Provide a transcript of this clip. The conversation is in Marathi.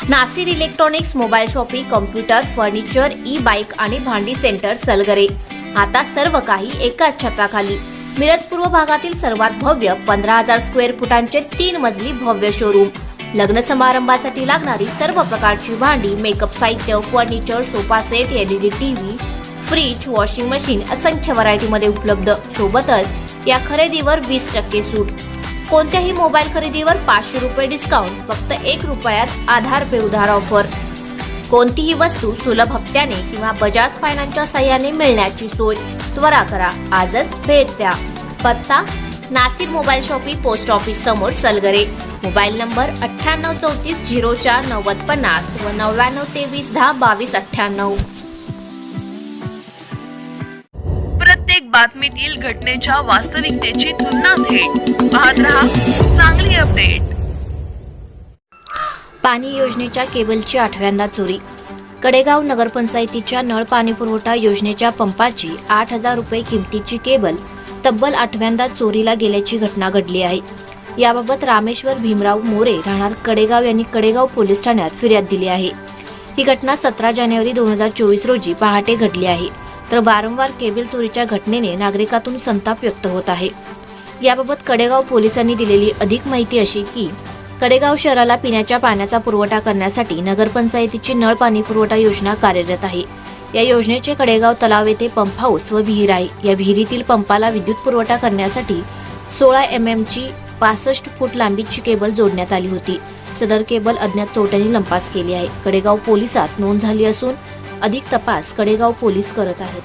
Nasir electronics, mobile shopping, computer, furniture, e bike आणि भांडी सेंटर सलगरे. आता सर्व काही एकाच छताखाली. मिरज पूर्व भागातील सर्वात भव्य 15,000 स्क्वेअर फुटांचे 3 मजली भव्य शोरूम. लग्न समारंभासाठी लागणारी सर्व प्रकारची भांडी, मेकअप साहित्य, furniture, sofa set, LED TV, fridge, washing machine असंख्य व्हरायटीमध्ये उपलब्ध. सोबतच या खरेदीवर 20% सूट. कोणत्याही मोबाईल खरेदीवर 500 रुपये डिस्काउंट. फक्त 1 रुपयात आधार पे उधार ऑफर. कोणतीही वस्तू सुलभ हप्त्याने किंवा बजाज फायनान्सच्या साहाय्याने मिळण्याची सोय. त्वरा करा, आजच भेट द्या. पत्ता: Nasir mobile shopping, post office समोर, सलगरे. मोबाईल नंबर 9834049050 व 9923102298. प्रत्येक बातमीतील घटनेच्या वास्तविकतेची तुलना थेट पाहत रहा चांगली अपडेट. पाणी योजनेच्या केबलची 8व्यांदा चोरी. कडेगाव नगरपंचायतीच्या नळ पाणी पुरवठा योजनेच्या पंपाची 8,000 रुपये किमतीची केबल तब्बल 8व्यांदा चोरीला गेल्याची घटना घडली आहे. याबाबत रामेश्वर भीमराव मोरे राहणार कडेगाव यांनी कडेगाव पोलीस ठाण्यात फिर्याद दिली आहे. ही घटना 17 जानेवारी 2024 रोजी पहाटे घडली आहे. तर वारंवार केबल चोरीच्या घटनेने नागरिकातून संताप व्यक्त होत आहे. याबाबत कडेगाव पोलिसांनी दिलेली अधिक माहिती अशी की कडेगाव शहराला पिण्याच्या पाण्याचा पुरवठा करण्यासाठी नगरपंचायतीची नळ पाणी पुरवठा योजना कार्यरत आहे. या योजनेचे कडेगाव तलाव येथे पंप हाऊस व विहीर आहे. या विहिरीतील पंपाला विद्युत पुरवठा करण्यासाठी 16 mm ची 65 फूट लांबीची केबल जोडण्यात आली होती. सदर केबल अज्ञात चोरट्यांनी लंपास केली आहे. कडेगाव पोलिसात नोंद झाली असून अधिक तपास कडेगाव पोलीस करत आहेत.